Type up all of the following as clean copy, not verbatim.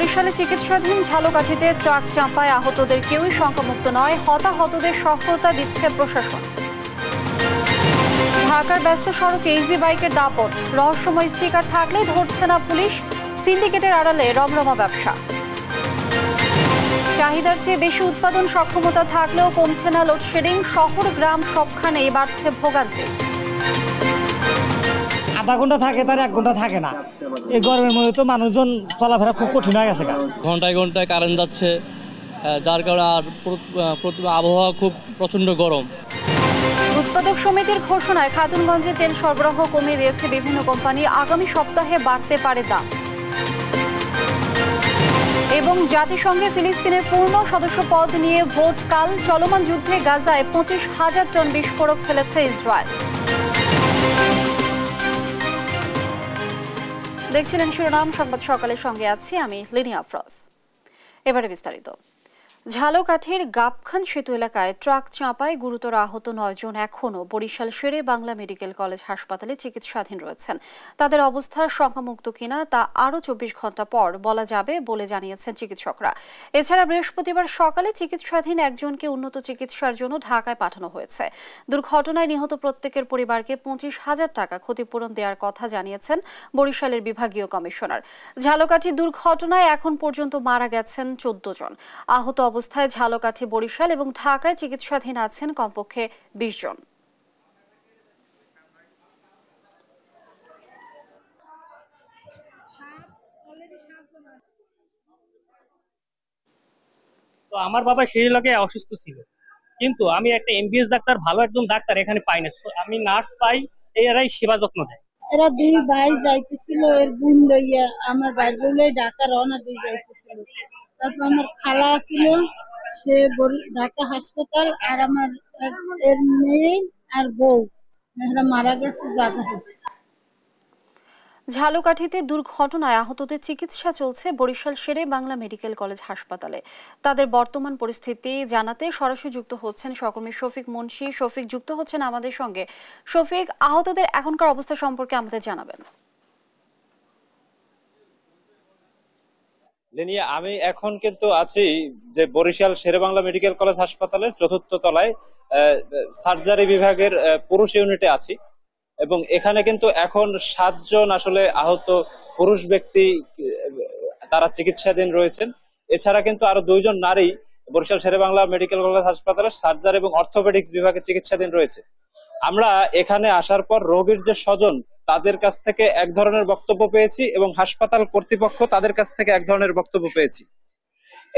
বরিশালে চিকিৎসাধীন ঝালকাঠিতে ট্রাক চাপায় আহতদের কেউই শঙ্কামুক্ত নয়। হতাহতদের সহায়তা দিচ্ছে প্রশাসন। ঢাকার ব্যস্ত সড়কে ইজি বাইকের দাপট, রহস্যময় স্টিকার থাকলে ধরছে না পুলিশ। সিন্ডিকেটের আড়ালে রমরমা ব্যবসা। চাহিদার চেয়ে বেশি উৎপাদন সক্ষমতা থাকলেও কমছে না লোডশেডিং। শহর গ্রাম সবখানেই বাড়ছে ভোগান্তি। আধা ঘন্টা থাকে তার 1 ঘন্টা থাকে না। এই গরমের মধ্যে তো মানুষজন চলাফেরা খুব কঠিন হয়ে গেছে। ঘন্টায় ঘন্টায় কারেন্ট যাচ্ছে, যার কারণে আর আবহাওয়া খুব প্রচন্ড গরম। উৎপাদক সমিতির ঘোষণায় খাতুনগঞ্জে তেল সরবরাহ কমিয়ে দিয়েছে বিভিন্ন কোম্পানি। আগামী সপ্তাহে বাড়তে পারে দাম। এবং জাতিসংঘে ফিলিস্তিনের পূর্ণ সদস্য পদ নিয়ে ভোট কাল। চলমান যুদ্ধে গাজায় 25,000 টন বিস্ফোরক ফেলেছে ইসরায়েল। দেখছিলেন শিরোনাম সংবাদ সকালের সঙ্গে আছি আমি লিনিয়া আফরোজ। এবারে বিস্তারিত। ঝালকাঠির গাবখান সেতু এলাকায় ট্রাক চাপায় গুরুতর আহত 9 জন এখনও বরিশাল শেরে বাংলা মেডিকেল কলেজ হাসপাতালে চিকিৎসাধীন রয়েছেন। তাদের অবস্থা শঙ্কামুক্ত কিনা তা আরও 24 ঘন্টা পর বলা যাবে বলে জানিয়েছেন চিকিৎসকরা। এছাড়া বৃহস্পতিবার সকালে চিকিৎসাধীন একজনকে উন্নত চিকিৎসার জন্য ঢাকায় পাঠানো হয়েছে। দুর্ঘটনায় নিহত প্রত্যেকের পরিবারকে 25,000 টাকা ক্ষতিপূরণ দেওয়ার কথা জানিয়েছেন বরিশালের বিভাগীয় কমিশনার। ঝালকাঠি দুর্ঘটনায় এখন পর্যন্ত মারা গেছেন 14 জন। আহত অবস্থায় ঝালকাঠি, বরিশাল এবং ঢাকায় চিকিৎসাধীন আছেন কমপক্ষে 20 জন। তো আমার বাবা সেই লাগে অসুস্থ ছিল, কিন্তু আমি একটা এমবিএস ডাক্তার, ভালো একজন ডাক্তার এখানে পাই না। আমি নার্স পাই, এরাই সেবা যত্ন দেয়। এরা 2 ভাই যাইতেছিল এর বোন লইয়া, আমার বাইর বলে ঢাকা রওনা দিয়ে যাইতেছিল। তারপর আমার খালা ছিল, সে ঢাকা হাসপাতাল, আর আমার এর মেয়ে আর বউ এরা মারা গেছে জায়গায়। ঝালকাঠিতে দুর্ঘটনায় আহতদের চিকিৎসা চলছে বরিশাল শেরে বাংলা মেডিকেল কলেজ হাসপাতালে। তাদের বর্তমান পরিস্থিতি জানাতে সরাসরি যুক্ত হচ্ছেন সহকর্মী শফিক মুন্সি। শফিক যুক্ত হচ্ছেন আমাদের সঙ্গে। শফিক, আহতদের এখনকার অবস্থা সম্পর্কে আমাদের জানাবেন। লিনিয়া, আমি এখন কিন্তু আছি যে বরিশাল শেরেবাংলা মেডিকেল কলেজ হাসপাতালের 4র্থ তলায় সার্জারি বিভাগের পুরুষ ইউনিটে আছি, এবং এখানে কিন্তু এখন 7 জন আসলে আহত পুরুষ ব্যক্তি তারা চিকিৎসাধীন রয়েছেন। এছাড়া কিন্তু আরো 2 জন নারী বরিশাল শেরেবাংলা মেডিকেল কলেজ হাসপাতালের সার্জারি এবং অর্থোপেডিক্স বিভাগে চিকিৎসাধীন রয়েছে। আমরা এখানে আসার পর রোগীর যে স্বজন তাদের কাছ থেকে এক ধরনের বক্তব্য পেয়েছি এবং হাসপাতাল কর্তৃপক্ষ তাদের কাছ থেকে এক ধরনের বক্তব্য পেয়েছি।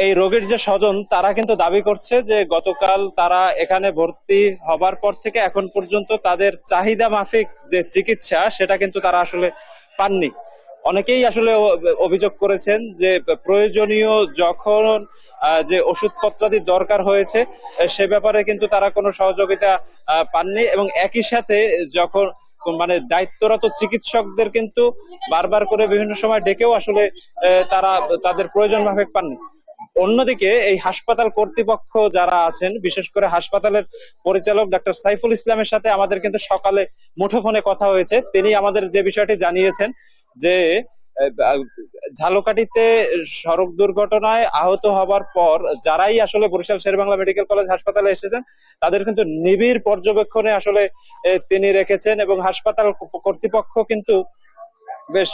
এই রোগীর যে স্বজন তারা কিন্তু দাবি করছে যে গতকাল তারা এখানে ভর্তি হবার পর থেকে এখন পর্যন্ত তাদের চাহিদা মাফিক যে চিকিৎসা সেটা কিন্তু তারা আসলে পাননি। অনেকেই আসলে অভিযোগ করেছেন যে প্রয়োজনীয় যখন যে ওষুধপত্রাদি দরকার হয়েছে সে ব্যাপারে কিন্তু তারা কোনো সহযোগিতা পাননি, এবং একই সাথে যখন মানে দায়িত্বরত চিকিৎসকদের কিন্তু বারবার করে বিভিন্ন সময় ডেকেও আসলে তারা তাদের প্রয়োজন মাফিক পাননি। অন্যদিকে এই হাসপাতাল কর্তৃপক্ষ যারা আছেন, বিশেষ করে হাসপাতালের পরিচালক ডাক্তার সাইফুল ইসলামের সাথে আমাদের কিন্তু সকালে মুঠোফোনে কথা হয়েছে। তিনি আমাদের যে বিষয়টি জানিয়েছেন যে ঝালকাঠিতে সড়ক দুর্ঘটনায় আহত হবার পর যারাই আসলে বরিশাল শেরেবাংলা মেডিকেল কলেজ হাসপাতালে এসেছেন তাদের কিন্তু নিবিড় পর্যবেক্ষণে আসলে তিনি রেখেছেন, এবং হাসপাতাল কর্তৃপক্ষ কিন্তু বেশ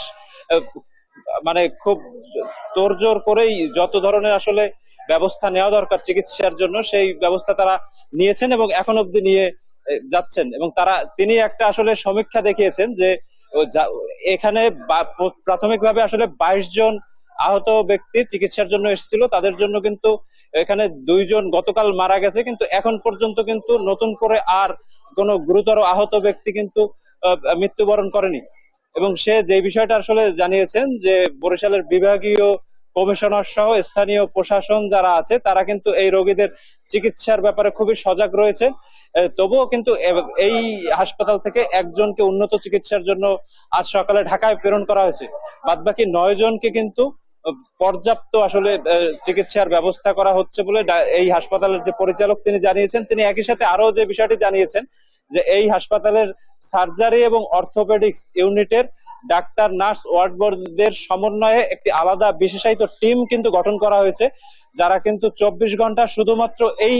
মানে খুব তোড়জোড় করেই যত ধরনের আসলে ব্যবস্থা নেওয়া দরকার চিকিৎসার জন্য সেই ব্যবস্থা তারা নিয়েছেন এবং এখন অব্দি নিয়ে যাচ্ছেন। এবং তিনি একটা আসলে সমীক্ষা দেখিয়েছেন যে এখানে প্রাথমিকভাবে আসলে 22 জন আহত ব্যক্তি চিকিৎসার জন্য এসেছিল, তাদের জন্য কিন্তু এখানে 2 জন গতকাল মারা গেছে, কিন্তু এখন পর্যন্ত কিন্তু নতুন করে আর কোনো গুরুতর আহত ব্যক্তি কিন্তু মৃত্যুবরণ করেনি। এবং সে যে বিষয়টা আসলে জানিয়েছেন যে বরিশালের বিভাগীয় কমিশনার সহ স্থানীয় প্রশাসন যারা আছে তারা কিন্তু এই রোগীদের চিকিৎসার ব্যাপারে খুবই সজাগ রয়েছে। তবুও কিন্তু এই হাসপাতাল থেকে একজনকে উন্নত চিকিৎসার জন্য আজ সকালে ঢাকায় প্রেরণ করা হয়েছে। বাদবাকি 9 জনকে কিন্তু পর্যাপ্ত আসলে চিকিৎসার ব্যবস্থা করা হচ্ছে বলে এই হাসপাতালের যে পরিচালক তিনি জানিয়েছেন। তিনি একই সাথে আরো যে বিষয়টি জানিয়েছেন যে এই হাসপাতালের সার্জারি এবং অর্থোপেডিক্স ইউনিটের ডাক্তার, নার্স, ওয়ার্ড বোর্ডদের সমন্বয়ে একটি আলাদা বিশেষায়িত টিম কিন্তু গঠন করা হয়েছে, যারা কিন্তু 24 ঘন্টা শুধুমাত্র এই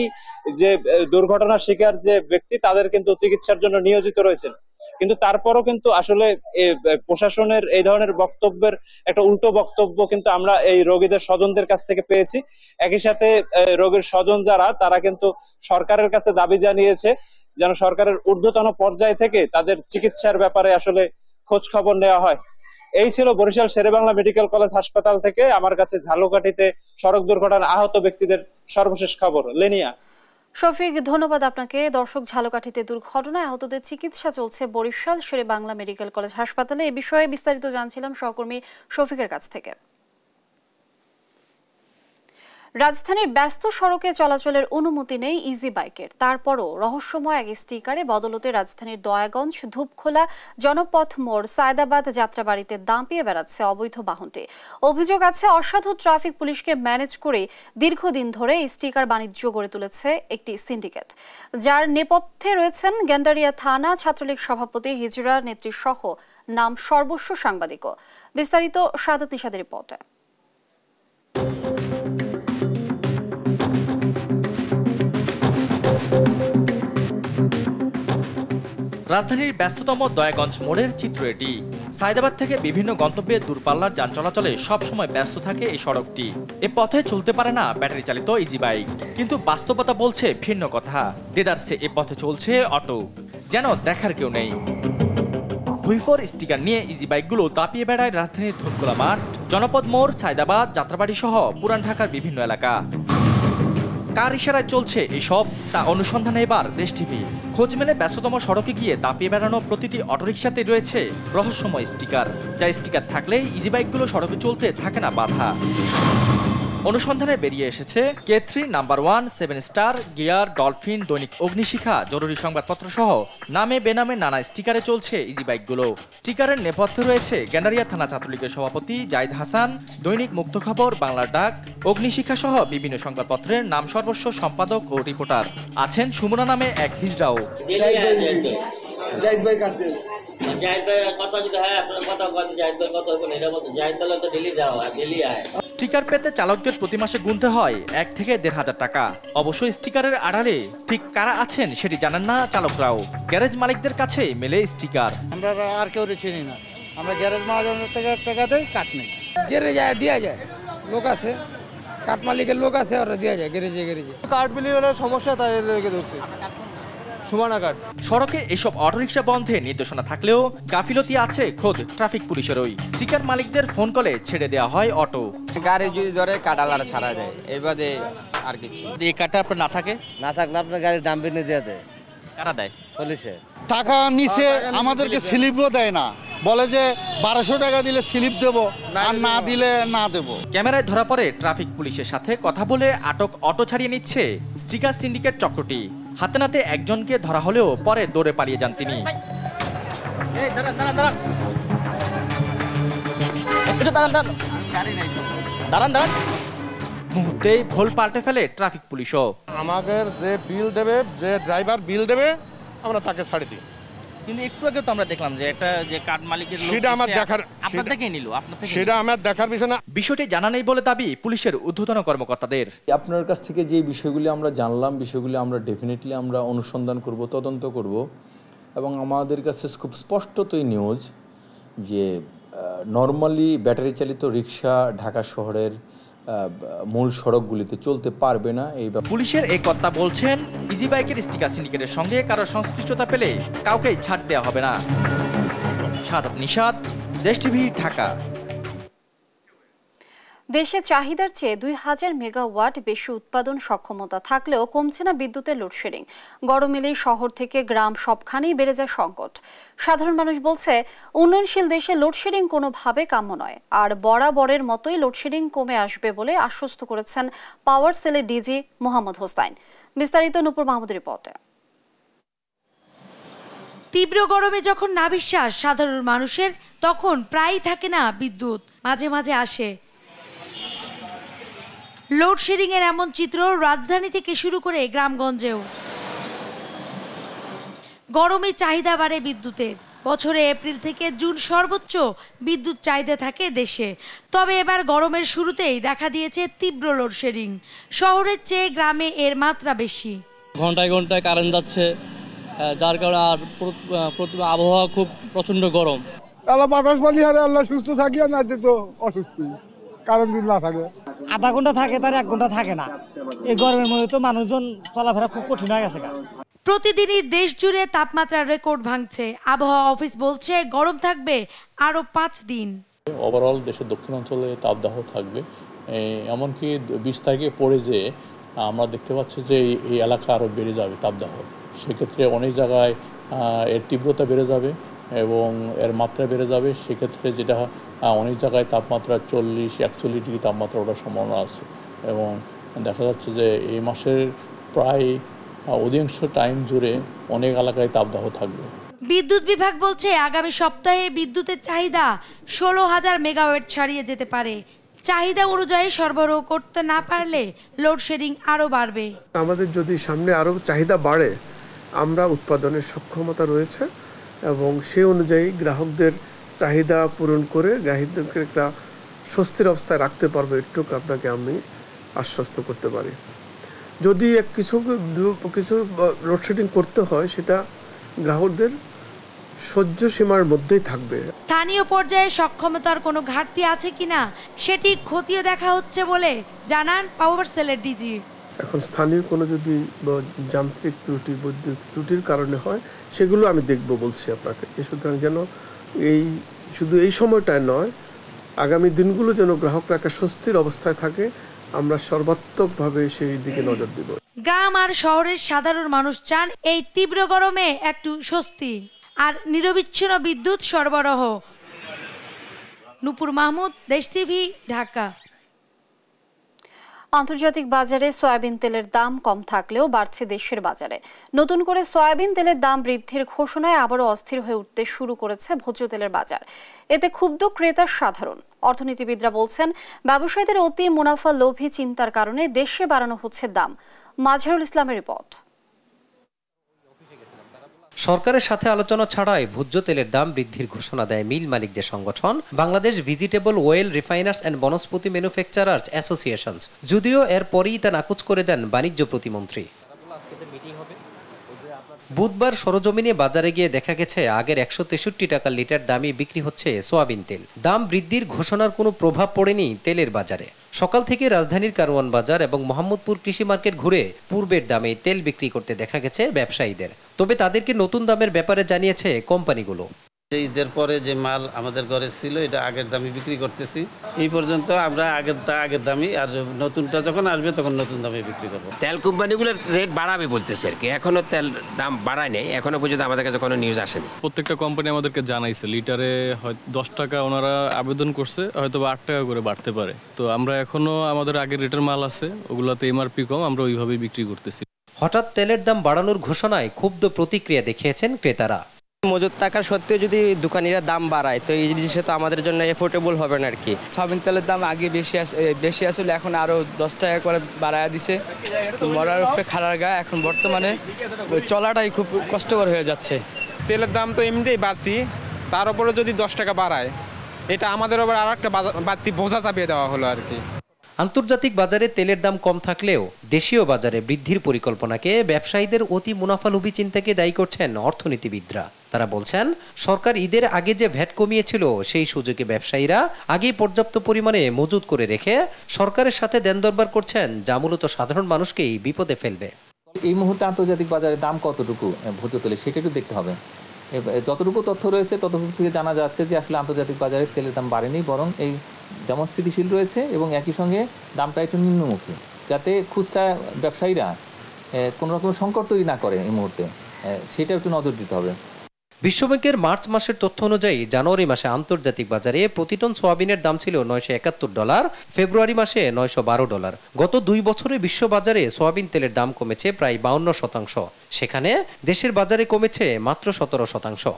যে দুর্ঘটনার শিকার যে ব্যক্তি তাদের কিন্তু চিকিৎসার জন্য নিয়োজিত রয়েছেন। কিন্তু তারপরও কিন্তু আসলে প্রশাসনের এই ধরনের বক্তব্যের একটা উল্টো বক্তব্য কিন্তু আমরা এই রোগীদের স্বজনদের কাছ থেকে পেয়েছি। একই সাথে রোগীর স্বজন যারা, তারা কিন্তু সরকারের কাছে দাবি জানিয়েছে যেন সরকারের ঊর্ধ্বতন পর্যায় থেকে তাদের চিকিৎসার ব্যাপারে আসলে খোঁজ খবর নেওয়া হয়। এই ছিল বরিশাল শেরেবাংলা মেডিকেল কলেজ হাসপাতাল থেকে আমার কাছে ঝালকাঠিতে সড়ক দুর্ঘটনায় আহত ব্যক্তিদের সর্বশেষ খবর। লেনিয়া। শফিক, ধন্যবাদ আপনাকে। দর্শক, ঝালকাঠিতে দুর্ঘটনায় আহতদের চিকিৎসা চলছে বরিশাল শেরেবাংলা মেডিকেল কলেজ হাসপাতালে। এ বিষয়ে বিস্তারিত জানছিলাম সহকর্মী শফিকের কাছ থেকে। রাজধানীর ব্যস্ত সড়কে চলাচলের অনুমতি নেই ইজি বাইকের, তারপরও রহস্যময় এক স্টিকারের বদলতে রাজধানীর দয়াগঞ্জ, ধূপখোলা, জনপথ মোড়, সায়দাবাদ যাত্রাবাড়িতে দাঁপিয়ে বেড়াচ্ছে অবৈধ বাহনটি। অভিযোগ আছে অসাধু ট্রাফিক পুলিশকে ম্যানেজ করে দীর্ঘদিন ধরে স্টিকার বাণিজ্য গড়ে তুলেছে একটি সিন্ডিকেট, যার নেপথ্যে রয়েছেন গেন্ডারিয়া থানা ছাত্রলীগ সভাপতি হিজরা নেত্রী সহ নাম সর্বস্ব সাংবাদিকও। বিস্তারিত সাদাত নিশাদের রিপোর্টে। রাজধানীর ব্যস্ততম দয়াগঞ্জ মোড়ের চিত্র এটি। সায়দাবাদ থেকে বিভিন্ন গন্তব্যে দূরপাল্লার যান চলাচলে সবসময় ব্যস্ত থাকে এই সড়কটি। এ পথে চলতে পারে না ব্যাটারি চালিত ইজি বাইক, কিন্তু বাস্তবতা বলছে ভিন্ন কথা। দেদারসে এ পথে চলছে অটো, যেন দেখার কেউ নেই। ভুইফোর স্টিকার নিয়ে ইজি বাইকগুলো দাপিয়ে বেড়ায় রাজধানীর ধূপখোলা মাঠ, জনপদ মোড়, সায়দাবাদ, যাত্রাবাড়ি সহ পুরান ঢাকার বিভিন্ন এলাকা। কার ইশারায় চলছে এসব, তা অনুসন্ধানে এবার দেশ টিভি। খোঁজ মেলে ব্যস্ততম সড়কে গিয়ে দাপিয়ে বেড়ানো প্রতিটি অটোরিকশাতে রয়েছে রহস্যময় স্টিকার, যা স্টিকার থাকলেই ইজি বাইকগুলো সড়কে চলতে থাকে না বাধা। অনুসন্ধানে বেরিয়ে এসেছে K3, number 1, 7 star, gear, dolphin, দৈনিক অগ্নিশিখা, জরুরি সংবাদপত্র সহ নামে বেনামে নানা স্টিকারে চলছে ইজি বাইকগুলো। স্টিকারের নেপথ্যে রয়েছে গেন্ডারিয়া থানা ছাত্রলীগের সভাপতি জাহিদ হাসান, দৈনিক মুক্ত খবর, বাংলার ডাক, অগ্নিশিখা সহ বিভিন্ন সংবাদপত্রের নাম সর্বস্ব সম্পাদক ও রিপোর্টার। আছেন সুমনা নামে এক হিজড়াও। স্টিকার পেতে চালকদের প্রতি মাসে গুনতে হয় 1 থেকে 1,500 টাকা। অবশ্য স্টিকারের আড়ালে ঠিক কারা আছেন সেটি জানেন না চালকরাও। গ্যারেজ মালিকদের কাছে মেলে স্টিকার। আমরা আর কেউ চিনি না, আমরা গ্যারেজ মালিকের থেকে টাকা দেই, কাট নেই। গ্যারেজে দেওয়া যায়, লোক আছে, কাঠ মালিকের লোক আছে, ওরা দেওয়া যায় গ্যারেজে। কাঠ বিলি হলে সমস্যা, তাই রেখে ধরছি। সড়কে এসব অটোরিকশা বন্ধে নির্দেশনা থাকলেও গাফিলতি আছে খোদ ট্রাফিক পুলিশেরই। স্টিকার মালিকদের ফোন কলে ছেড়ে দেওয়া হয় অটো। গাড়ি যদি ধরে কাটালার ছাড়া দেয়, এবারে আর কিছু। এই কাটা আপনার না থাকলে আপনার গাড়ির দাম বেঁধে দেওয়া দেয়। কারা দেয়? পুলিশে। টাকা নিচে আমাদেরকে স্লিপও দেয় না, বলে যে 1200 টাকা দিলে স্লিপ দেব, আর না দিলে না দেব। ক্যামেরায় ধরা পড়ে ট্রাফিক পুলিশের সাথে কথা বলে আটক অটো ছাড়িয়ে নিচ্ছে স্টিকার সিন্ডিকেট চক্রটি। হাতে নাতে একজনকে ধরা হলেও পরে দৌড়ে পালিয়ে যান তিনি। মুহূর্তেই ভোল পাল্টে ফেলে ট্রাফিক পুলিশও। আমাদের যে বিল দেবে, যে ড্রাইভার বিল দেবে, আমরা তাকে ছাড়ে দিই। কিন্তু একটু আগে তো আমরা দেখলাম যে একটা যে কার্ড মালিকের লোক, সেটা আমার দেখার, আপনার থেকেই নিল, আপনার থেকে সেটা আমার দেখার বিষয় না। বিষয়টি জানা নেই বলে দাবি পুলিশের ঊর্ধ্বতন কর্মকর্তাদের। আপনার কাছ থেকে যে বিষয়গুলি আমরা জানলাম, বিষয়গুলি আমরা ডেফিনেটলি আমরা অনুসন্ধান করব, তদন্ত করব, এবং আমাদের কাছে খুব স্পষ্টতই নিউজ যে নর্মালি ব্যাটারি চালিত রিক্সা ঢাকা শহরের মূল সড়কগুলিতে চলতে পারবে না। এই পুলিশের এই কর্তা বলছেন, ইজি বাইকের স্টিকার সিন্ডিকেটের সঙ্গে কারো সংশ্লিষ্টতা পেলে কাউকেই ছাড় দেওয়া হবে না। সাদাত নিশাদ, দেশ টিভি, ঢাকা। দেশে চাহিদার চেয়ে 2000 মেগাওয়াট বেশি উৎপাদন সক্ষমতা থাকলেও কমছে না বিদ্যুতের লোডশেডিং। গরম এলেই শহর থেকে গ্রাম সবখানেই বেড়ে যায় সংকট। সাধারণ মানুষ বলছে, উন্নয়নশীল দেশে লোডশেডিং কোনোভাবে কাম্য নয়, আর বরাবরের মতোই লোডশেডিং কমে আসবে বলে আশ্বস্ত করেছেন পাওয়ার সেলের ডিজি মোহাম্মদ হোসাইন। বিস্তারিত নূপুর মাহমুদের রিপোর্টে। তীব্র গরমে যখন নাভিশ্বাস সাধারণ মানুষের, তখন প্রায়ই থাকে না বিদ্যুৎ, মাঝে মাঝে আসে। লোডশেডিং এর এমন চিত্র রাজধানী থেকে শুরু করে গ্রামগঞ্জেও। গরমে চাহিদা বাড়ে বিদ্যুতের, বছরে এপ্রিল থেকে জুন সর্বোচ্চ বিদ্যুৎ চাহিদা থাকে দেশে। তবে এবার গরমের শুরুতেই দেখা দিয়েছে তীব্র লোডশেডিং। শহরের চেয়ে গ্রামে এর মাত্রা বেশি। ঘন্টায় ঘন্টায় কারেন্ট যাচ্ছে, যার কারণে আর আবহাওয়া খুব প্রচণ্ড গরম। আল্লাহ বাতাস পানি হারে আল্লাহ সুস্থ থাকি, আর না তো অসুস্থ কারণ যদি না থাকে। আধা ঘন্টা থাকে তার 1 ঘন্টা থাকে না। এই গরমের মধ্যে তো মানুষজন চলাফেরা খুব কঠিন হয়ে গেছে। প্রতিদিনই দেশ জুড়ে তাপমাত্রার রেকর্ড ভাঙছে। আবহাওয়া অফিস বলছে গরম থাকবে আরো 5 দিন। ওভারঅল দেশের দক্ষিণাঞ্চলে তাপদাহ থাকবে, এমনকি 20 তারিখে পরে যে আমরা দেখতে পাচ্ছি যে এই এলাকা আরও বেড়ে যাবে তাপদাহ। সেক্ষেত্রে অনেক জায়গায় এর তীব্রতা বেড়ে যাবে এবং এর মাত্রা বেড়ে যাবে। সেক্ষেত্রে যেটা অনেক জায়গায় তাপমাত্রা 40-41 ডিগ্রি তাপমাত্রা ওঠার সম্ভাবনা আছে এবং দেখা যাচ্ছে যে এই মাসের প্রায় অধিকাংশ টাইম জুড়ে অনেক এলাকায় তাপদাহ থাকবে। বিদ্যুৎ বিভাগ বলছে আগামী সপ্তাহে বিদ্যুতের চাহিদা 16,000 মেগাওয়াট ছাড়িয়ে যেতে পারে। চাহিদা অনুযায়ী সরবরাহ করতে না পারলে লোডশেডিং আরও বাড়বে। আমাদের যদি সামনে আরও চাহিদা বাড়ে, আমরা উৎপাদনের সক্ষমতা রয়েছে এবং সেই অনুযায়ী গ্রাহকদের চাহিদা পূরণ করে গ্রাহকদেরকে একটা স্বস্তির অবস্থায় রাখতে পারবো, এটুকু আপনাকে আমি আশ্বস্ত করতে পারি। যদি কিছু লোডশেডিং করতে হয়, সেটা গ্রাহকদের সহ্য সীমার মধ্যেই থাকবে। স্থানীয় পর্যায়ে সক্ষমতার কোনো ঘাটতি আছে কিনা সেটি খতিয়ে দেখা হচ্ছে বলে জানান পাওয়ার সেলের ডিজি। এখন স্থানীয় কোনো যদি যান্ত্রিক ত্রুটি, বৈদ্যুতিক ত্রুটির কারণে হয়, সেগুলো আমি দেখব বলছি আপনাকে। সুতরাং যেন শুধু এই সময়টায় নয়, আগামী দিনগুলো যেন গ্রাহকরা একটা স্বস্তির অবস্থায় থাকে, আমরা সর্বাত্মকভাবে সেই দিকে নজর দেব। গ্রাম আর শহরের সাধারণ মানুষ চান এই তীব্র গরমে একটু স্বস্তি আর নিরবিচ্ছিন্ন বিদ্যুৎ সরবরাহ। নূপুর মাহমুদ, দেশ টিভি, ঢাকা। আন্তর্জাতিক বাজারে সয়াবিন তেলের দাম কম থাকলেও বাড়ছে দেশের বাজারে। নতুন করে সয়াবিন তেলের দাম বৃদ্ধির ঘোষণায় আবারও অস্থির হয়ে উঠতে শুরু করেছে ভোজ্য তেলের বাজার। এতে ক্ষুব্ধ ক্রেতা সাধারণ। অর্থনীতিবিদরা বলছেন, ব্যবসায়ীদের অতি মুনাফা লোভী চিন্তার কারণে দেশে বাড়ানো হচ্ছে দাম। মাজহারুল ইসলামের রিপোর্ট। সরকারের সাথে আলোচনা ছাড়াই ভোজ্য তেলের দাম বৃদ্ধির ঘোষণা দেয় মিল মালিকদের সংগঠন Bangladesh vegetable oil refiners and vanaspati manufacturers associations. যদিও এর পরেই তা নাকচ করে দেন বাণিজ্য প্রতিমন্ত্রী। বুধবার সরজমিনে বাজারে গিয়ে দেখা গেছে আগের 163 টাকা লিটার দামে বিক্রি হচ্ছে সোয়াবিন তেল। দাম বৃদ্ধির ঘোষণার কোনো প্রভাব পড়েনি তেলের বাজারে। সকাল থেকে রাজধানীর কারওয়ান বাজার এবং মোহাম্মদপুর কৃষি মার্কেট ঘুরে পূর্বের দামে তেল বিক্রি করতে দেখা গেছে ব্যবসায়ীদের। তবে তাদেরকে নতুন দামের ব্যাপারে জানিয়েছে কোম্পানিগুলো। ঈদের পরে যে মাল আমাদের ঘরে ছিল, এটা আগের দামে বিক্রি করতেছি। এই পর্যন্ত আমরা আগের দামই, আর নতুনটা যখন আসবে তখন নতুন দামে বিক্রি করবো। তেল কোম্পানিগুলোর রেট বাড়াবে বলতেছে আর কি, এখনো তেল দাম বাড়ায় নেই, এখনো পর্যন্ত আমাদের কাছে কোনো নিউজ আসেনি। প্রত্যেকটা কোম্পানি আমাদেরকে জানাইছে লিটারে হয়তো 10 টাকা ওনারা আবেদন করছে, হয়তো 8 টাকা করে বাড়তে পারে। তো আমরা এখনো আমাদের আগের রেটের মাল আছে, ওগুলোতে এমআরপি কম, আমরা ওইভাবেই বিক্রি করতেছি। হঠাৎ তেলের দাম বাড়ানোর ঘোষণায় ক্ষুব্ধ প্রতিক্রিয়া দেখিয়েছেন ক্রেতারা। মজুত থাকার সত্ত্বেও যদি দোকানিরা দাম বাড়ায়, তো এই জিনিসটা তো আমাদের জন্য এফোর্ডেবল হবে না আর কি। সয়াবিন তেলের দাম আগে বেশি আসলে এখন আরো 10 টাকা করে বাড়ায় দিছে। মরার উপরে খাড়ার গায়ে, এখন বর্তমানে চলাটাই খুব কষ্টকর হয়ে যাচ্ছে। তেলের দাম তো এমনিতেই বাড়তি, তার উপরে যদি 10 টাকা বাড়ায়, এটা আমাদের উপর আর একটা বাড়তি বোঝা চাপিয়ে দেওয়া হলো আর কি। আন্তর্জাতিক বাজারে তেলের দাম কম থাকলেও দেশীয় বাজারে বৃদ্ধির পরিকল্পনাকে ব্যবসায়ীদের অতি মুনাফালোভী চিন্তাকে দায়ী করছেন অর্থনীতিবিদরা। তারা বলছেন, সরকার ঈদের আগে যে ভ্যাট কমিয়েছিল, সেই সুযোগে ব্যবসায়ীরা আগেই পর্যাপ্ত পরিমাণে মজুত করে রেখে সরকারের সাথে দেন দরবার করছেন, যা মূলত সাধারণ মানুষকেই বিপদে ফেলবে। এই মুহূর্তে আন্তর্জাতিক বাজারে দাম কতটুকু ভোজ্য তেলের, সেটা একটু দেখতে হবে। যতটুকু তথ্য রয়েছে ততটুকু থেকে জানা যাচ্ছে যে আসলে আন্তর্জাতিক বাজারে তেলের দাম বাড়েনি, বরং এই যেমন স্থিতিশীল রয়েছে এবং একই সঙ্গে দামটা একটু নিম্নমুখী, যাতে খুচরা ব্যবসায়ীরা কোনো রকম সংকট তৈরি না করে এই মুহূর্তে, সেটা একটু নজর দিতে হবে। বিশ্বব্যাংকের মার্চ মাসের তথ্য অনুযায়ী জানুয়ারি মাসে আন্তর্জাতিক বাজারে প্রতি টন সোয়াবিনের দাম ছিল $971, ফেব্রুয়ারি মাসে $912। গত 2 বছরে বিশ্ব বাজারে সোয়াবিন তেলের দাম কমেছে প্রায় 52%, সেখানে দেশের বাজারে কমেছে মাত্র 17%।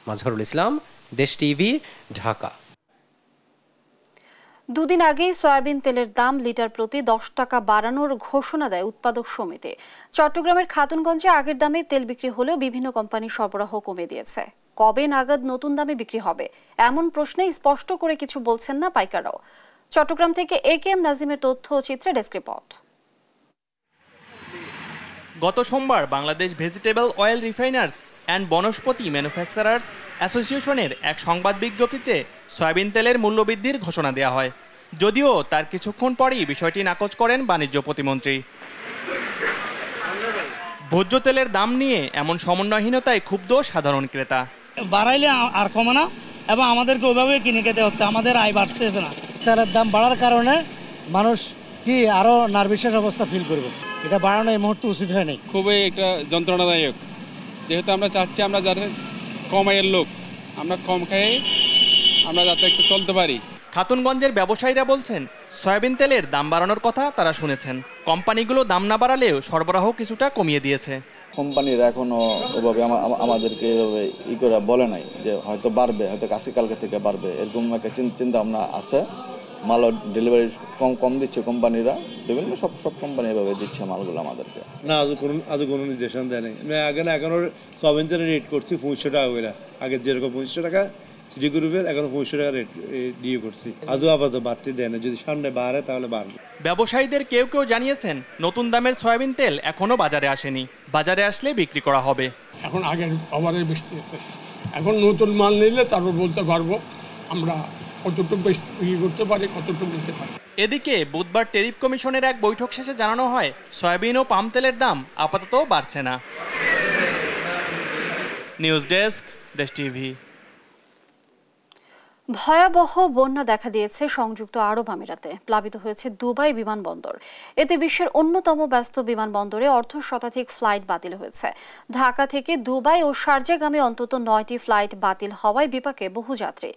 মাজহারুল ইসলাম, দেশ টিভি, ঢাকা। দুদিন আগেই সয়াবিন তেলের দাম লিটার প্রতি 10 টাকা বাড়ানোর ঘোষণা দেয় উৎপাদক সমিতি। চট্টগ্রামের খাতুনগঞ্জে আগের দামে তেল বিক্রি হলেও বিভিন্ন কোম্পানি সরবরাহ কমে দিয়েছে। কবে নাগাদ নতুন দামে বিক্রি হবে এমন প্রশ্নে স্পষ্ট করে কিছু বলছেন না পাইকাররাও। চট্টগ্রাম থেকে একেএম নাজিমের তথ্য ও চিত্রে ডেস্ক রিপোর্ট। গত সোমবার Bangladesh vegetable oil refiners and vanaspati manufacturers অ্যাসোসিয়েশনের এক সংবাদ বিজ্ঞপ্তিতে সয়াবিন তেলের মূল্যবৃদ্ধির ঘোষণা দেওয়া হয়, যদিও তার কিছুক্ষণ পরেই বিষয়টি নাকচ করেন বাণিজ্য প্রতিমন্ত্রী। ভোজ্য তেলের দাম নিয়ে এমন সমন্বয়হীনতায় ক্ষুব্ধ সাধারণ ক্রেতা। বাড়াইলে আর কমে না এবং আমাদেরকে ওইভাবে কিনে খেতে হচ্ছে, আমাদের আয় বাড়তেছে না। তেলের দাম বাড়ার কারণে মানুষ কি আরো নার্ভাস অবস্থা ফিল করবে, এটা বাড়ানো এই মুহূর্তে উচিত হয় নাই। খুবই একটা যন্ত্রণাদায়ক, যেহেতু আমরা চাচ্ছি আমরা যাতে কম আয়ের লোক, আমরা কম খেয়ে আমরা যাতে একটু চলতে পারি। খাতুনগঞ্জের ব্যবসায়ীরা বলছেন সয়াবিন তেলের দাম বাড়ানোর কথা তারা শুনেছেন, কোম্পানিগুলো দাম না বাড়ালেও সরবরাহ কিছুটা কমিয়ে দিয়েছে। কোম্পানিরা এখনো ওভাবে আমাদেরকে এভাবে করে বলে নাই যে হয়তো বাড়বে, হয়তো কালকে থেকে বাড়বে, এরকম একটা চিন্তা ভাবনা আছে। মাল ডেলিভারি কম দিচ্ছে কোম্পানিরা, বিভিন্ন সব কোম্পানি এভাবে দিচ্ছে মালগুলো আমাদেরকে। না আজও কোনো নির্দেশনা দেয় নাই। আমি এখনো সয়াবিন তেলের রেট করছি 500 টাকা করে, আগে যেরকম 500 টাকা সিটি গ্রুপের এখন 500 টাকা রেট দিয়ে করছি। আজও আপাতত বাড়তে দেয় না, যদি সামনে বাড়ে তাহলে বাড়বে। ব্যবসায়ীদের কেউ জানিয়েছেন নতুন দামের সয়াবিন তেল এখনো বাজারে আসেনি, বাজারে আসলে বিক্রি করা হবে। এখন আগের ওভারে বেশি আছে, এখন নতুন মাল নিলে তারপর বলতে পারবো আমরা কতটুকু বিক্রি করতে পারি, কতটুকু নিতে পারি। এদিকে বুধবার ট্যারিফ কমিশনের এক বৈঠক শেষে জানানো হয় সয়াবিন ও পাম তেলের দাম আপাতত বাড়ছে না। নিউজ ডেস্ক, দেশ টিভি। ভয়াবহ বন্যা দেখা দিয়েছে সংযুক্ত আরব আমিরাতে। প্লাবিত হয়েছে দুবাই বিমানবন্দর। এতে বিশ্বের অন্যতম ব্যস্ত বিমানবন্দরে অর্ধশতাধিক ফ্লাইট বাতিল হয়েছে। ঢাকা থেকে দুবাই ও শারজাগামী অন্তত 9টি ফ্লাইট বাতিল হওয়ায় বিপাকে বহু যাত্রী।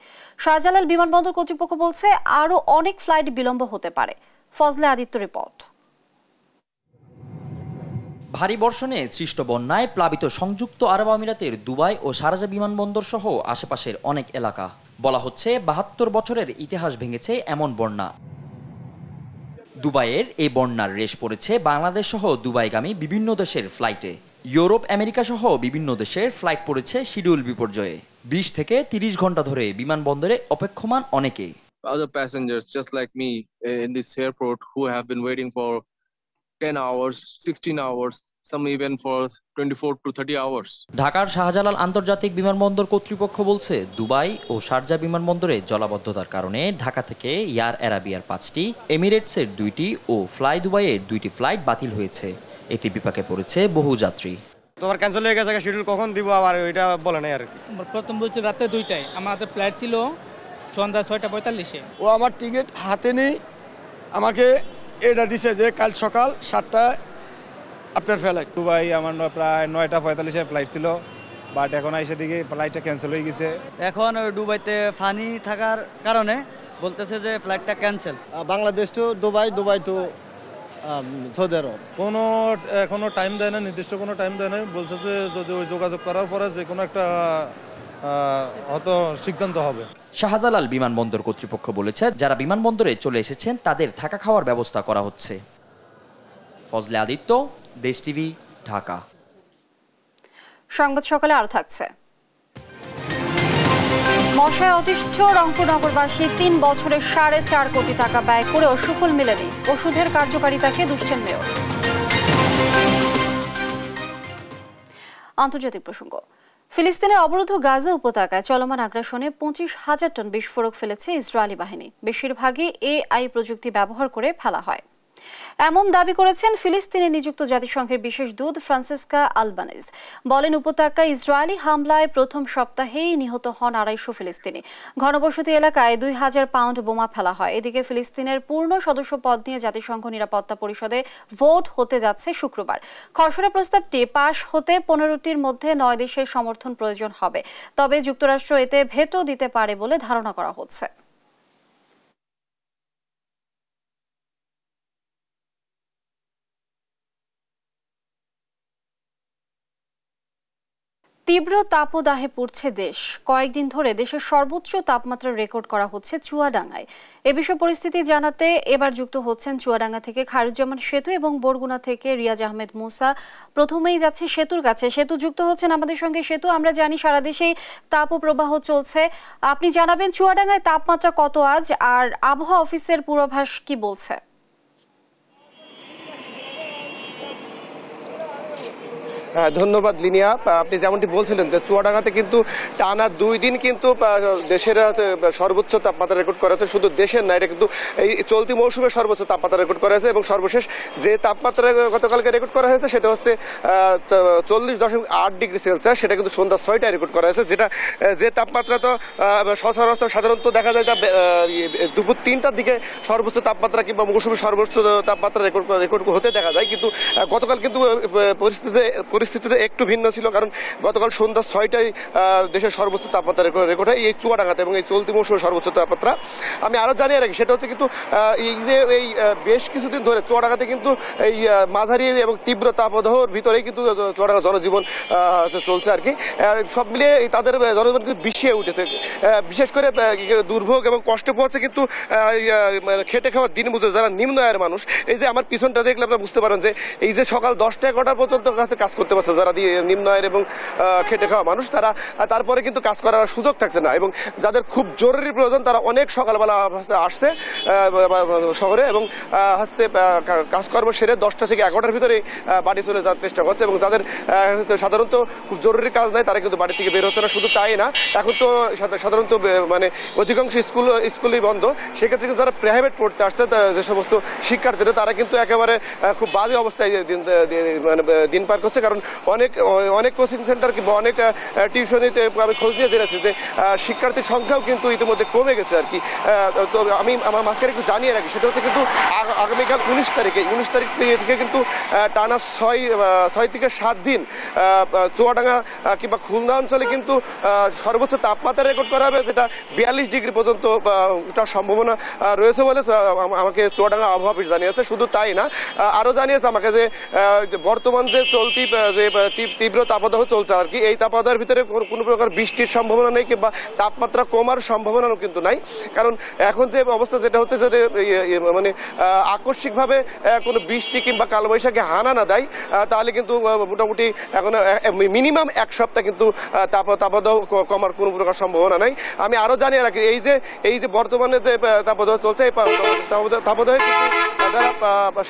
শাহজালাল বিমানবন্দর কর্তৃপক্ষ বলছে আরও অনেক ফ্লাইট বিলম্ব হতে পারে। ফজলে আদিত্য রিপোর্ট। ভারী বর্ষণে সৃষ্ট বন্যায় প্লাবিত সংযুক্ত আরব আমিরাতের দুবাই ও শারজা বিমানবন্দর সহ আশেপাশের অনেক এলাকা। বলা হচ্ছে 72 বছরের ইতিহাস ভেঙেছে এমন বন্যা। দুবাইয়ের এই বন্যার রেশ পড়েছে বাংলাদেশ সহ দুবাইগামী বিভিন্ন দেশের ফ্লাইটে। ইউরোপ, আমেরিকা সহ বিভিন্ন দেশের ফ্লাইট পড়েছে শিডিউল বিপর্যয়ে। 20 থেকে 30 ঘন্টা ধরে বিমানবন্দরে অপেক্ষমান অনেকে। Other passengers just like me in this airport who have been waiting for 10 hours, 16 hours, some even for 24 to 30 hours. ঢাকার শাহজালাল আন্তর্জাতিক বিমানবন্দর কর্তৃপক্ষ বলছে দুবাই ও শারজা বিমানবন্দরে জলাবদ্ধতার কারণে ঢাকা থেকে এয়ার অ্যারাবিয়ার 5টি, এমিরেটসের 2টি ও ফ্লাই দুবাইয়ের 2টি ফ্লাইট বাতিল হয়েছে। এতে বিপাকে পড়েছে বহু যাত্রী। তোমার ক্যান্সেল হয়ে গেছে, শিডিউল কখন দিব আবার ওইটা বলে নাই আর কি। প্রথম বলছিল রাতে 2টায়, আমাদের ফ্লাইট ছিল সন্ধ্যা 6:45-এ। ও আমার টিকিট হাতে নেই, আমাকে এটা দিছে যে কাল সকাল 7টায় আপনার ফ্লাইট। দুবাই আমার প্রায় 9:45-এ ফ্লাইট ছিল, বাট এখন এসে দিকে ফ্লাইটটা ক্যান্সেল হয়ে গেছে। এখন দুবাইতে ফানি থাকার কারণে বলতেছে যে ফ্লাইটটা cancel. Bangladesh to Dubai, Dubai to Saudi Arab কোনো এখনো টাইম দেয় না, নির্দিষ্ট কোনো টাইম দেয় না। বলছে যে যদি ওই যোগাযোগ করার পরে যে কোনো একটা হয়তো সিদ্ধান্ত হবে। শাহজালাল বিমানবন্দর কর্তৃপক্ষ বলেছে যারা বিমানবন্দরে চলে এসেছেন তাদের থাকা খাওয়ার ব্যবস্থা করা হচ্ছে। ফজলে আদিত্য, দেশ টিভি, ঢাকা। সংবাদ সকালে আরো থাকছে। মশায় অতিষ্ঠ রংপুর নগরবাসী 3 বছরে 4.5 কোটি টাকা ব্যয় করেও সুফল মেলেনি। ওষুধের কার্যকারিতাকে দুষছেন মেয়র। আন্তর্জাতিক প্রসঙ্গ। ফিলিস্তিনের অবরুদ্ধ গাজা উপত্যকায় চলমান আগ্রাসনে 25,000 টন বিস্ফোরক ফেলেছে ইসরায়েলি বাহিনী। বেশিরভাগই AI প্রযুক্তি ব্যবহার করে ফেলা হয়, এমন দাবি করেছেন ফিলিস্তিনে নিযুক্ত জাতিসংঘের বিশেষ দূত ফ্রান্সিসকা আলবানিজ। বলেন উপত্যকায় ইসরায়েলি হামলায় প্রথম সপ্তাহেই নিহত হন 250 ফিলিস্তিনি। ঘনবসতি এলাকায় 2000 পাউন্ড বোমা ফেলা হয়। এদিকে ফিলিস্তিনের পূর্ণ সদস্য পদ নিয়ে জাতিসংঘ নিরাপত্তা পরিষদে ভোট হতে যাচ্ছে শুক্রবার। খসড়া প্রস্তাবটি পাশ হতে 15টির মধ্যে 9 দেশের সমর্থন প্রয়োজন হবে, তবে যুক্তরাষ্ট্র এতে ভেটো দিতে পারে বলে ধারণা করা হচ্ছে। তীব্র তাপদাহে পুড়ছে দেশ। কয়েকদিন ধরে দেশের সর্বোচ্চ তাপমাত্রা রেকর্ড করা হচ্ছে চুয়াডাঙ্গায়। এ বিষয়ে পরিস্থিতি জানাতে এবার যুক্ত হচ্ছেন চুয়াডাঙ্গা থেকে খায়রুজ্জামান সেতু এবং বরগুনা থেকে রিয়াজ আহমেদ মুসা। প্রথমেই যাচ্ছে সেতুর কাছে। সেতু যুক্ত হচ্ছেন আমাদের সঙ্গে। সেতু, আমরা জানি সারা দেশেই তাপপ্রবাহ চলছে। আপনি জানাবেন চুয়াডাঙ্গায় তাপমাত্রা কত আজ, আর আবহাওয়া অফিসের পূর্বাভাস কি বলছে? ধন্যবাদ লিনিয়া। আপনি যেমনটি বলছিলেন যে চুয়াডাঙ্গাতে কিন্তু টানা 2 দিন কিন্তু দেশের সর্বোচ্চ তাপমাত্রা রেকর্ড করা হয়েছে। শুধু দেশের না, এটা কিন্তু এই চলতি মৌসুমে সর্বোচ্চ তাপমাত্রা রেকর্ড করা হয়েছে এবং সর্বশেষ যে তাপমাত্রা গতকালকে রেকর্ড করা হয়েছে সেটা হচ্ছে 40.8 ডিগ্রি সেলসিয়াস। সেটা কিন্তু সন্ধ্যা 6টায় রেকর্ড করা হয়েছে, যেটা যে তাপমাত্রা তো সচরাচর সাধারণত দেখা যায় দুপুর 3টার দিকে সর্বোচ্চ তাপমাত্রা কিংবা মৌসুমী সর্বোচ্চ তাপমাত্রা রেকর্ড হতে দেখা যায়। কিন্তু গতকাল কিন্তু পরিস্থিতিতে একটু ভিন্ন ছিল, কারণ গতকাল সন্ধ্যা 6টায় দেশের সর্বোচ্চ তাপমাত্রা রেকর্ড হয় এই চুয়াডাঙ্গাতে এবং এই চলতি মৌসুমের সর্বোচ্চ তাপমাত্রা। আমি আরও জানিয়ে রাখি, সেটা হচ্ছে কিন্তু এই বেশ কিছুদিন ধরে চুয়াডাঙ্গাতে কিন্তু এই মাঝারি এবং তীব্র তাপদাহর ভিতরেই কিন্তু চুয়াডাঙ্গা জনজীবন চলছে আর কি। সব মিলিয়ে তাদের জনজীবন কিন্তু বিষিয়ে উঠেছে। বিশেষ করে দুর্ভোগ এবং কষ্ট পোহাচ্ছে কিন্তু খেটে খাওয়া দিনমজুর যারা নিম্ন আয়ের মানুষ। এই যে আমার পিছনটা দেখলে আপনারা বুঝতে পারেন যে এই যে সকাল 10টা-11টা পর্যন্ত কাজ করতে পারছে যারা নিম্ন আয়ের এবং খেটে খাওয়া মানুষ, তারা তারপরে কিন্তু কাজ করার সুযোগ থাকছে না এবং যাদের খুব জরুরি প্রয়োজন তারা অনেক সকালবেলা আসছে শহরে এবং হচ্ছে কাজকর্ম সেরে 10টা থেকে 11টার ভিতরে বাড়ি চলে যাওয়ার চেষ্টা করছে এবং যাদের সাধারণত খুব জরুরি কাজ নাই তারা কিন্তু বাড়ি থেকে বের হচ্ছে না। শুধু তাই না, এখন তো সাধারণত মানে অধিকাংশ স্কুলই বন্ধ। সেক্ষেত্রে যারা প্রাইভেট পড়তে আসছে যে সমস্ত শিক্ষার্থীরা তারা কিন্তু একেবারে খুব বাজে অবস্থায় দিন পার করছে, কারণ অনেক কোচিং সেন্টার কিংবা অনেক টিউশনিতে আমি খোঁজ নিয়ে জেনেছি যে শিক্ষার্থীর সংখ্যাও কিন্তু ইতিমধ্যে কমে গেছে আর কি। তো আমি আমার মাঝখানে একটু জানিয়ে রাখি, সেটা হচ্ছে কিন্তু আগামীকাল 19 তারিখ থেকে কিন্তু টানা 6 থেকে 7 দিন চুয়াডাঙ্গা কিংবা খুলনা অঞ্চলে কিন্তু সর্বোচ্চ তাপমাত্রা রেকর্ড করা হবে, যেটা 42 ডিগ্রি পর্যন্ত তার সম্ভাবনা রয়েছে বলে আমাকে চুয়াডাঙ্গা আবহাওয়া অফিস জানিয়েছে। শুধু তাই না, আরও জানিয়েছে আমাকে যে বর্তমান যে চলতি যে তীব্র তাপদাহ চলছে আর কি, এই তাপদাহের ভিতরে কোনো প্রকার বৃষ্টির সম্ভাবনা নেই কিংবা তাপমাত্রা কমার সম্ভাবনাও কিন্তু নাই। কারণ এখন যে অবস্থা যেটা হচ্ছে যে মানে আকস্মিকভাবে কোনো বৃষ্টি কিংবা কালবৈশাখী হানা না দেয় তাহলে কিন্তু মোটামুটি এখন মিনিমাম 1 সপ্তাহ কিন্তু তাপদাহ কমার কোনো প্রকার সম্ভাবনা নাই। আমি আরও জানিয়ে রাখি, এই যে বর্তমানে যে তাপদাহ চলছে এই তাপদাহে কিন্তু যারা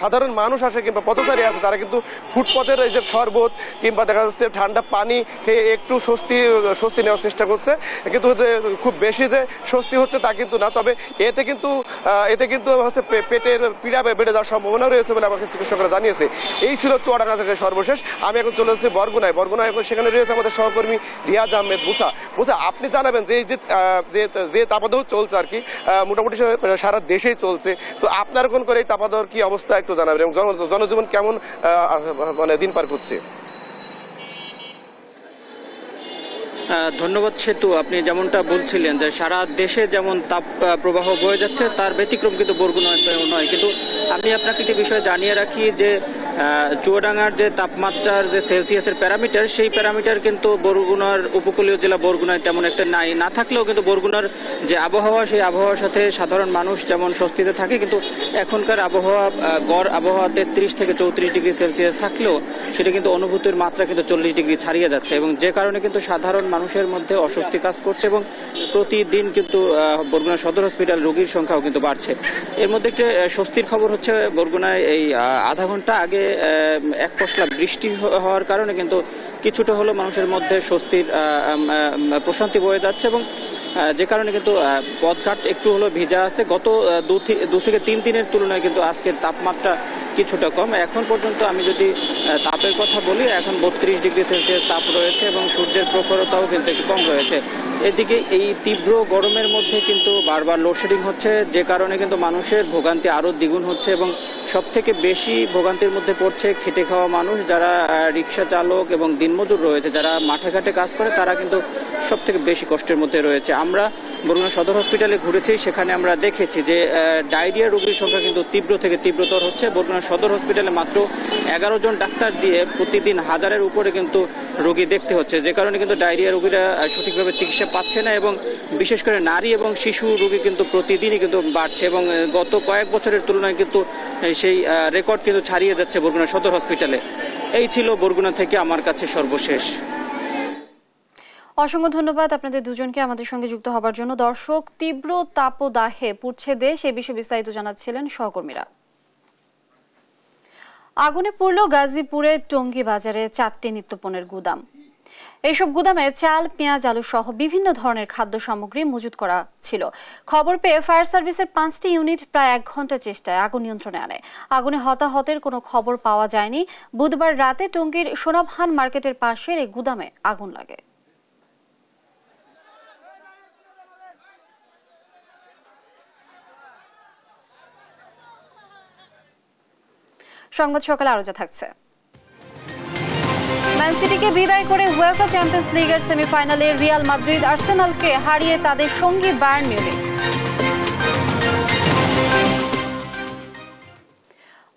সাধারণ মানুষ আসে কিংবা পথচারী আছে তারা কিন্তু ফুটপথের এই যে শরবত কিংবা দেখা যাচ্ছে ঠান্ডা পানি খেয়ে একটু স্বস্তি নেওয়ার চেষ্টা করছে, কিন্তু খুব বেশি যে স্বস্তি হচ্ছে তা কিন্তু না। তবে এতে কিন্তু হচ্ছে পেটের পীড়া বেড়ে যাওয়ার সম্ভাবনা রয়েছে বলে আমাকে চিকিৎসকরা জানিয়েছে। এই ছিল চুয়াডাঙ্গা থেকে সর্বশেষ। আমি এখন চলে এসেছি বরগুনায়। সেখানে রয়েছে আমাদের সহকর্মী রিয়াজ আহমেদ মুসা। আপনি জানাবেন যে এই যে তাপদাহ চলছে আর কি, মোটামুটি সারা দেশেই চলছে, তো আপনার কোন করে এই তাপদাহর কি অবস্থা একটু জানাবেন এবং জনজীবন কেমন মানে দিন পার করছে? ধন্যবাদ সেতু। আপনি যেমনটা বলছিলেন যে সারা দেশে যেমন তাপ প্রবাহ বয়ে যাচ্ছে তার ব্যতিক্রম কিন্তু বরগুনায় নয়। কিন্তু আমি আপনাকে একটি বিষয় জানিয়ে রাখি যে চুয়াডাঙ্গার যে তাপমাত্রার যে সেলসিয়াসের প্যারামিটার, সেই প্যারামিটার কিন্তু বরগুনার উপকূলীয় জেলা বরগুনায় তেমন একটা না থাকলেও কিন্তু বরগুনার যে আবহাওয়া সেই আবহাওয়ার সাথে সাধারণ মানুষ যেমন স্বস্তিতে থাকে, কিন্তু এখনকার গড় আবহাওয়া 33 থেকে 34 ডিগ্রি সেলসিয়াস থাকলেও সেটা কিন্তু অনুভূতির মাত্রা কিন্তু 40 ডিগ্রি ছাড়িয়ে যাচ্ছে এবং যে কারণে কিন্তু সাধারণ মানুষের মধ্যে অস্বস্তি কাজ করছে এবং প্রতিদিন কিন্তু বরগুনা সদর হসপিটাল রোগীর সংখ্যাও কিন্তু বাড়ছে। এর মধ্যে একটি স্বস্তির খবর হচ্ছে বরগুনায় এই আধা ঘন্টা আগে এক পশলা বৃষ্টি হওয়ার কারণে কিন্তু কিছুটা হলো মানুষের মধ্যে স্বস্তির প্রশান্তি বয়ে যাচ্ছে এবং যে কারণে কিন্তু পথঘাট একটু হলো ভিজা আছে। গত 2 থেকে 3 দিনের তুলনায় কিন্তু আজকের তাপমাত্রা কিছুটা কম। এখন পর্যন্ত আমি যদি তাপের কথা বলি, এখন 32 ডিগ্রি সেলসিয়াস তাপ রয়েছে এবং সূর্যের প্রখরতাও কিন্তু একটু কম রয়েছে। এদিকে এই তীব্র গরমের মধ্যে কিন্তু বারবার লোডশেডিং হচ্ছে, যে কারণে কিন্তু মানুষের ভোগান্তি আরও দ্বিগুণ হচ্ছে এবং সবথেকে বেশি ভোগান্তির মধ্যে পড়ছে খেটে খাওয়া মানুষ, যারা রিক্সা চালক এবং দিনমজুর রয়েছে, যারা মাঠে ঘাটে কাজ করে, তারা কিন্তু সবথেকে বেশি কষ্টের মধ্যে রয়েছে। আমরা বরগুনা সদর হসপিটালে ঘুরেছি, সেখানে আমরা দেখেছি যে ডায়রিয়া রোগীর সংখ্যা কিন্তু তীব্র থেকে তীব্রতর হচ্ছে। বরগুনা সদর হসপিটালে মাত্র 11 জন ডাক্তার দিয়ে প্রতিদিন হাজারের উপরে কিন্তু রোগী দেখতে হচ্ছে, যে কারণে কিন্তু ডায়রিয়া রোগীরা সঠিকভাবে চিকিৎসা পাচ্ছে না এবং বিশেষ করে নারী এবং শিশু রোগী কিন্তু প্রতিদিনই কিন্তু বাড়ছে এবং গত কয়েক বছরের তুলনায় কিন্তু সেই রেকর্ড কিন্তু ছাড়িয়ে যাচ্ছে বরগুনা সদর হসপিটালে। এই ছিল বরগুনা থেকে আমার কাছে সর্বশেষ। অসংখ্য ধন্যবাদ আপনাদের দুজনকে আমাদের সঙ্গে যুক্ত হবার জন্য। দর্শক, তীব্র তাপদাহে পুড়ছে দেশ, এ বিষয়ে বিস্তারিত জানাচ্ছিলেন সহকর্মীরা। আগুনে পুড়ল গাজীপুরে টঙ্গী বাজারে 4টি নিত্যপণ্যের গুদাম। এইসব গুদামে চাল, পেঁয়াজ, আলু সহ বিভিন্ন ধরনের খাদ্য সামগ্রী মজুত করা ছিল। খবর পেয়ে ফায়ার সার্ভিসের 5টি ইউনিট প্রায় 1 ঘন্টা চেষ্টায় আগুন নিয়ন্ত্রণে আনে। আগুনে হতাহতের কোনো খবর পাওয়া যায়নি। বুধবার রাতে টঙ্গীর সোনাভান মার্কেটের পাশের এই গুদামে আগুন লাগে। সংবাদ সকালে আরো যা থাকছে। ম্যান সিটিকে বিদায় করে উয়েফা চ্যাম্পিয়ন্স লিগের সেমিফাইনালে রিয়াল মাদ্রিদ আর্সেনালকে হারিয়ে তাদের সঙ্গী বায়ার্ন মিউনিখ।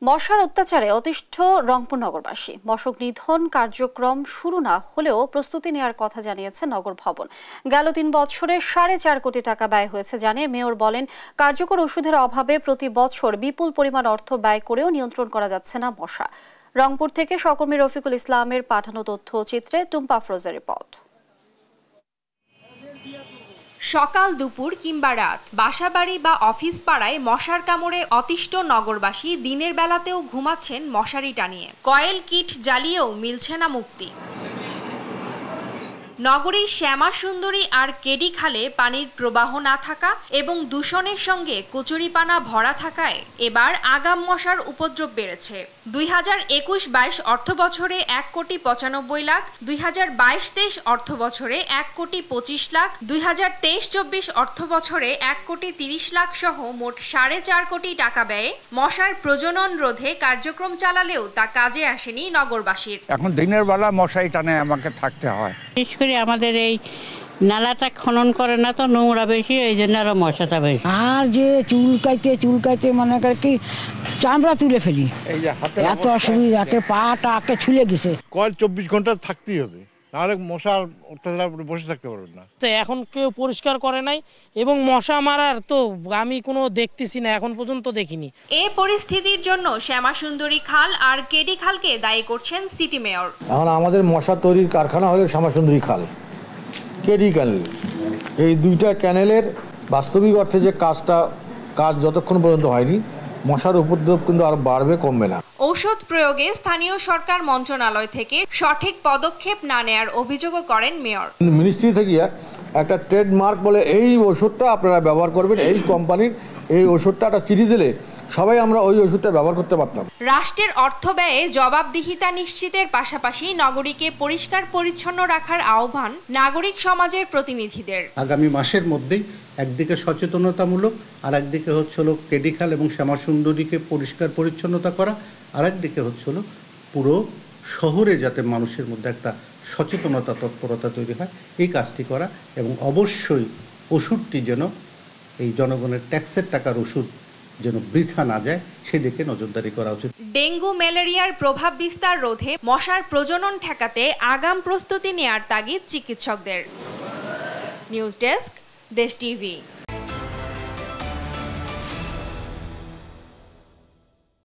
মশার অত্যাচারে অতিষ্ঠ রংপুর নগরবাসী। মশক নিধন কার্যক্রম শুরু না হলেও প্রস্তুতি নেওয়ার কথা জানিয়েছে নগর ভবন। গেল 3 বছরে 4.5 কোটি টাকা ব্যয় হয়েছে জানিয়ে মেয়র বলেন, কার্যকর ওষুধের অভাবে প্রতি বছর বিপুল পরিমাণ অর্থ ব্যয় করেও নিয়ন্ত্রণ করা যাচ্ছে না মশা। রংপুর থেকে সহকর্মী রফিকুল ইসলামের পাঠানো তথ্যচিত্রে টুম্পা আফরোজের রিপোর্ট। সকাল, দুপুর কিংবা রাত, বাসাবাড়ি বা অফিস পাড়ায় মশার কামড়ে অতিষ্ঠ নগরবাসী দিনের বেলাতেও ঘুমাচ্ছেন মশারি টানিয়ে। কয়েল কিট জ্বালিয়েও মিলছে না মুক্তি। নগরীর শ্যামা সুন্দরী আর কেডি খালে পানির প্রবাহ না থাকা এবং দূষণের সঙ্গে কচুরিপানা ভরা থাকায় এবার আগাম মশার উপদ্রব বেড়েছে। 2021-22 অর্থ বছরে 1,95,00,000 লাখ, 2022-23 অর্থ বছরে 1,25,00,000, 2023-24 অর্থ বছরে 1,30,00,000 লাখ সহ মোট 4.5 কোটি টাকা ব্যয়ে মশার প্রজনন রোধে কার্যক্রম চালালেও তা কাজে আসেনি নগরবাসীর। এখন দিনের বেলা মশারি টানে আমাকে থাকতে হয়। আমাদের এই নালাটা খনন করে না তো, নোংরা বেশি, এই জন্য আরো মশাটা বেশি। আর যে চুলকাইতে মানে কি চামড়া তুলে ফেলি, এত অসুবিধা, পাটাকে ছুলে গেছে। কয়েল 24 ঘন্টা থাকতেই হবে, নাহলে মশার অত্যাচার বসে থাকতে পারবেন না। এখন কেউ পরিষ্কার করে নাই এবং মশা মারার তো আমি কোনো দেখতেছি না, এখন পর্যন্ত দেখিনি। এই পরিস্থিতির জন্য শ্যামা সুন্দরী খাল আর কেডি খালকে দায়ী করছেন সিটি মেয়র। এখন আমাদের মশা তৈরির কারখানা হলো শ্যামা সুন্দরী খাল, কেডি ক্যানেল, এই দুইটা ক্যানেলের বাস্তবিক অর্থে যে কাজ যতক্ষণ পর্যন্ত হয়নি, মশার উপদ্রব কিন্তু আরো বাড়বে, কমবে না। ঔষধ প্রয়োগে স্থানীয় সরকার মন্ত্রণালয় থেকে সঠিক পদক্ষেপ না নেয়ার অভিযোগও করেন মেয়র। মিনিস্ট্রি থেকে একটা ট্রেডমার্ক বলে এই ওষুধটা আপনারা ব্যবহার করবেন, এই কোম্পানির এই ওষুধটা একটা চিঠি দিলে সবাই আমরা ওই ওষুধটা ব্যবহার করতে পারতাম। রাষ্ট্রের অর্থ ব্যয়ে জবাবদিহিতা নিশ্চিতের পাশাপাশি নগরীকে পরিষ্কার পরিচ্ছন্ন রাখার আহ্বান নাগরিক সমাজের প্রতিনিধিদের। আগামী মাসের মধ্যেই একদিকে সচেতনতামূলক, আর একদিকে হলো কেডি খাল এবং শ্যামা সুন্দরীকে পরিষ্কার পরিচ্ছন্নতা করা, আর একদিকে হলো পুরো শহরে যাতে মানুষের মধ্যে একটা সচেতনতা তৎপরতা তৈরি হয়, এই কাজটি করা, এবং অবশ্যই ওষুধটি যেন এই জনগণের ট্যাক্সের টাকার ওষুধ যেন বৃথা না যায়, সেদিকে নজরদারি করা উচিত। ডেঙ্গু ম্যালেরিয়ার প্রভাব বিস্তার রোধে মশার প্রজনন ঠেকাতে আগাম প্রস্তুতি নেয়ার তাগিদ চিকিৎসকদের। নিউজ ডেস্ক, দেশ টিভি।